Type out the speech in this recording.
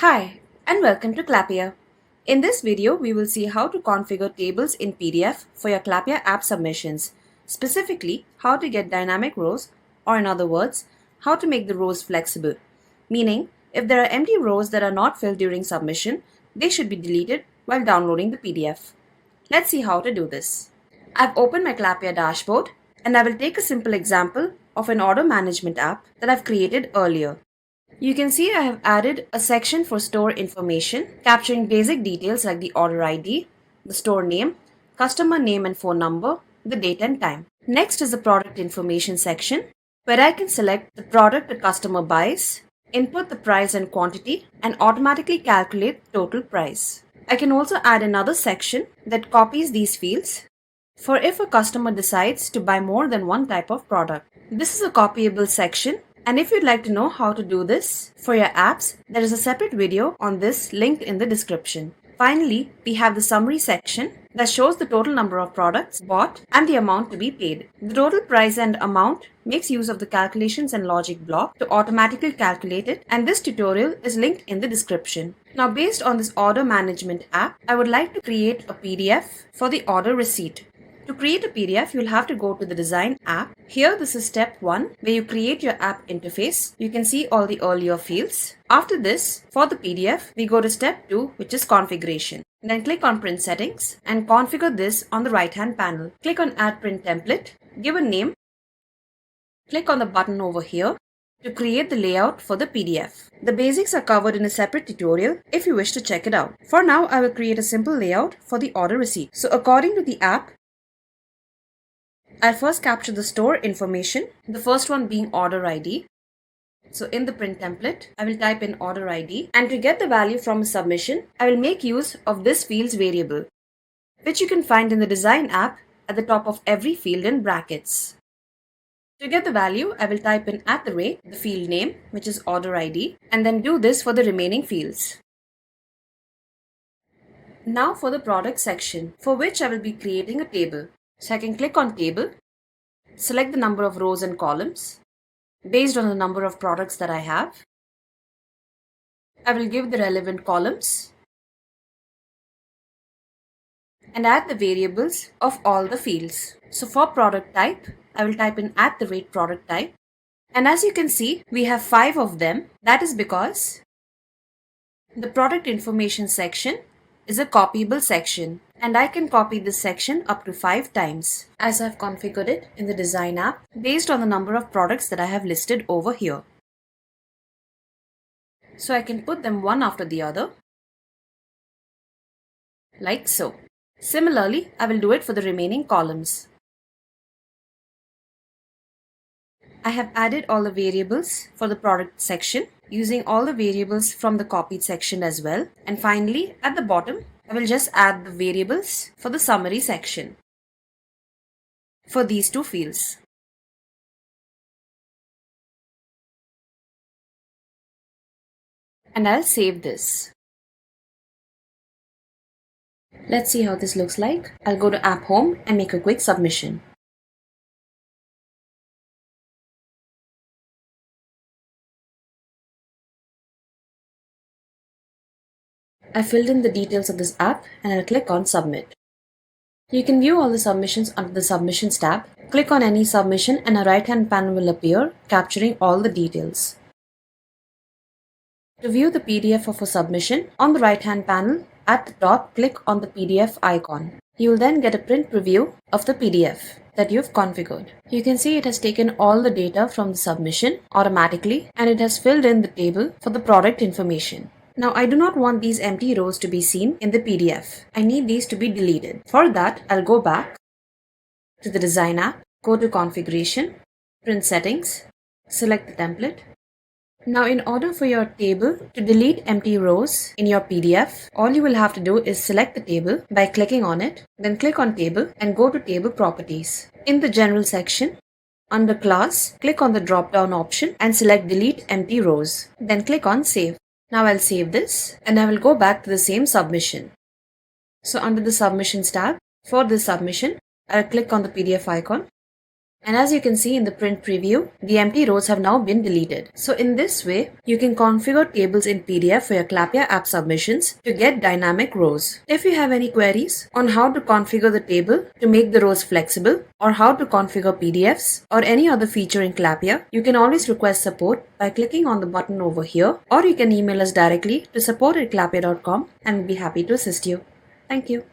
Hi, and welcome to Clappia. In this video, we will see how to configure tables in PDF for your Clappia app submissions, specifically how to get dynamic rows, or in other words, how to make the rows flexible. Meaning, if there are empty rows that are not filled during submission, they should be deleted while downloading the PDF. Let's see how to do this. I've opened my Clappia dashboard, and I will take a simple example of an order management app that I've created earlier. You can see I have added a section for store information, capturing basic details like the order ID, the store name, customer name and phone number, the date and time. Next is the product information section, where I can select the product the customer buys, input the price and quantity, and automatically calculate the total price. I can also add another section that copies these fields for if a customer decides to buy more than one type of product. This is a copyable section. And if you'd like to know how to do this for your apps, there is a separate video on this linked in the description. Finally, we have the summary section that shows the total number of products bought and the amount to be paid. The total price and amount makes use of the calculations and logic block to automatically calculate it, and this tutorial is linked in the description. Now, based on this order management app, I would like to create a PDF for the order receipt. To create a PDF, you'll have to go to the Design app. Here, this is step 1, where you create your app interface. You can see all the earlier fields. After this, for the PDF, we go to step 2, which is Configuration. Then click on Print Settings and configure this on the right-hand panel. Click on Add Print Template, give a name. Click on the button over here to create the layout for the PDF. The basics are covered in a separate tutorial if you wish to check it out. For now, I will create a simple layout for the order receipt. So according to the app, I'll first capture the store information, the first one being order ID. So in the print template, I will type in order ID, and to get the value from a submission, I will make use of this fields variable, which you can find in the Design app at the top of every field in brackets. To get the value, I will type in the field name, which is order ID, and then do this for the remaining fields. Now for the product section, for which I will be creating a table. So I can click on Table, select the number of rows and columns based on the number of products that I have. I will give the relevant columns and add the variables of all the fields. So for product type, I will type in @product type. And as you can see, we have 5 of them. That is because the product information section is a copyable section, and I can copy this section up to 5 times as I've configured it in the Design app based on the number of products that I have listed over here. So I can put them one after the other, like so. Similarly, I will do it for the remaining columns. I have added all the variables for the product section using all the variables from the copied section as well. And finally, at the bottom, I will just add the variables for the summary section for these 2 fields. And I'll save this. Let's see how this looks like. I'll go to App Home and make a quick submission. I filled in the details of this app and I'll click on Submit. You can view all the submissions under the Submissions tab. Click on any submission and a right-hand panel will appear, capturing all the details. To view the PDF of a submission, on the right-hand panel, at the top, click on the PDF icon. You will then get a print preview of the PDF that you've configured. You can see it has taken all the data from the submission automatically, and it has filled in the table for the product information. Now, I do not want these empty rows to be seen in the PDF. I need these to be deleted. For that, I'll go back to the Design app, go to Configuration, Print Settings, select the template. Now, in order for your table to delete empty rows in your PDF, all you will have to do is select the table by clicking on it, then click on Table and go to Table Properties. In the General section, under Class, click on the drop-down option and select Delete Empty Rows. Then click on Save. Now I'll save this and I will go back to the same submission. So under the Submissions tab, for this submission, I'll click on the PDF icon, And as you can see in the print preview, the empty rows have now been deleted. So in this way, you can configure tables in PDF for your Clappia app submissions to get dynamic rows. If you have any queries on how to configure the table to make the rows flexible, or how to configure PDFs, or any other feature in Clappia, you can always request support by clicking on the button over here, or you can email us directly to support@clappia.com and we'll be happy to assist you. Thank you.